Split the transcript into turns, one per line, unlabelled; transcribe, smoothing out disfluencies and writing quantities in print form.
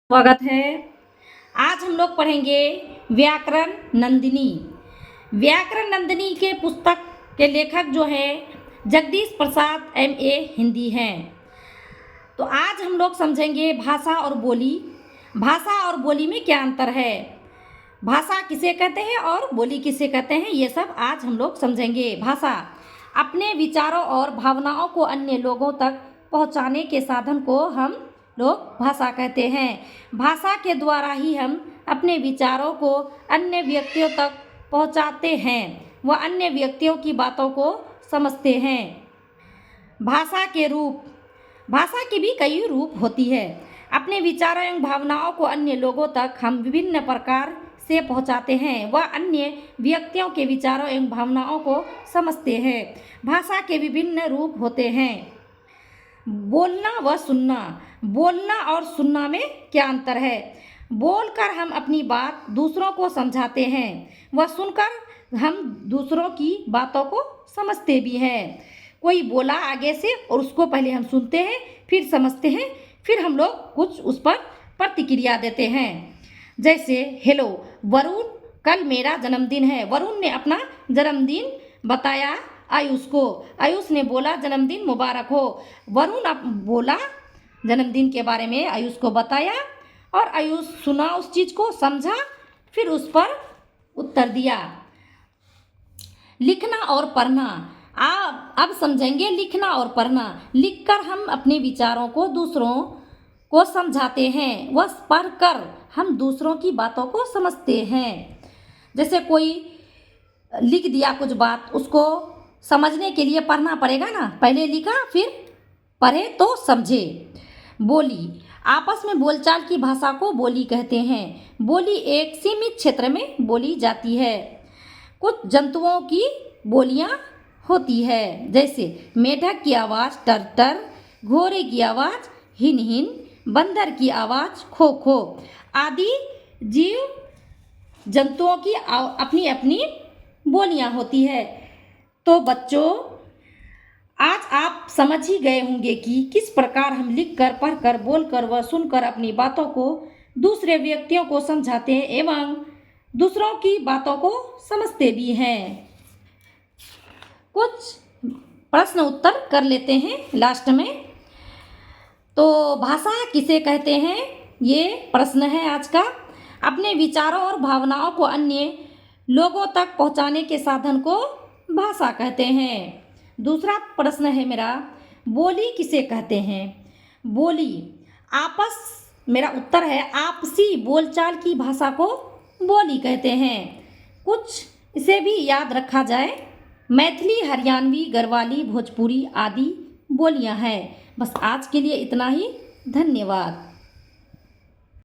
स्वागत है। आज हम लोग पढ़ेंगे व्याकरण नंदिनी। व्याकरण नंदिनी के पुस्तक के लेखक जो है जगदीश प्रसाद MA हिंदी हैं। तो आज हम लोग समझेंगे भाषा और बोली। भाषा और बोली में क्या अंतर है, भाषा किसे कहते हैं और बोली किसे कहते हैं, ये सब आज हम लोग समझेंगे। भाषा अपने विचारों और भावनाओं को अन्य लोगों तक पहुंचाने के साधन को हम लोग भाषा कहते हैं। भाषा के द्वारा ही हम अपने विचारों को अन्य व्यक्तियों तक पहुंचाते हैं व अन्य व्यक्तियों की बातों को समझते हैं। भाषा के रूप, भाषा की भी कई रूप होती है। अपने विचारों एवं भावनाओं को अन्य लोगों तक हम विभिन्न प्रकार से पहुंचाते हैं व अन्य व्यक्तियों के विचारों एवं भावनाओं को समझते हैं। भाषा के विभिन्न रूप होते हैं। बोलना व सुनना, बोलना और सुनना में क्या अंतर है। बोलकर हम अपनी बात दूसरों को समझाते हैं व सुनकर हम दूसरों की बातों को समझते भी हैं। कोई बोला आगे से और उसको पहले हम सुनते हैं, फिर समझते हैं, फिर हम लोग कुछ उस पर प्रतिक्रिया देते हैं। जैसे हेलो वरुण, कल मेरा जन्मदिन है। वरुण ने अपना जन्मदिन बताया आयुष को। आयुष ने बोला जन्मदिन मुबारक हो। वरुण अब बोला जन्मदिन के बारे में, आयुष को बताया और आयुष सुना, उस चीज़ को समझा, फिर उस पर उत्तर दिया। लिखना और पढ़ना, अब समझेंगे लिखना और पढ़ना। लिखकर हम अपने विचारों को दूसरों को समझाते हैं व पढ़कर हम दूसरों की बातों को समझते हैं। जैसे कोई लिख दिया कुछ बात, उसको समझने के लिए पढ़ना पड़ेगा ना, पहले लिखा फिर पढ़े तो समझे। बोली, आपस में बोलचाल की भाषा को बोली कहते हैं। बोली एक सीमित क्षेत्र में बोली जाती है। कुछ जंतुओं की बोलियां होती है, जैसे मेढक की आवाज़ टर टर, घोड़े की आवाज़ हिन हिन, बंदर की आवाज़ खो खो आदि जीव जंतुओं की अपनी अपनी बोलियां होती है। तो बच्चों, आज आप समझ ही गए होंगे कि किस प्रकार हम लिखकर, पढ़कर, बोलकर व सुनकर अपनी बातों को दूसरे व्यक्तियों को समझाते हैं एवं दूसरों की बातों को समझते भी हैं। कुछ प्रश्न उत्तर कर लेते हैं लास्ट में। तो भाषा किसे कहते हैं, ये प्रश्न है आज का। अपने विचारों और भावनाओं को अन्य लोगों तक पहुंचाने के साधन को भाषा कहते हैं। दूसरा प्रश्न है मेरा, बोली किसे कहते हैं। बोली मेरा उत्तर है आपसी बोलचाल की भाषा को बोली कहते हैं। कुछ इसे भी याद रखा जाए, मैथिली, हरियाणवी, गढ़वाली, भोजपुरी आदि बोलियां हैं। बस आज के लिए इतना ही। धन्यवाद।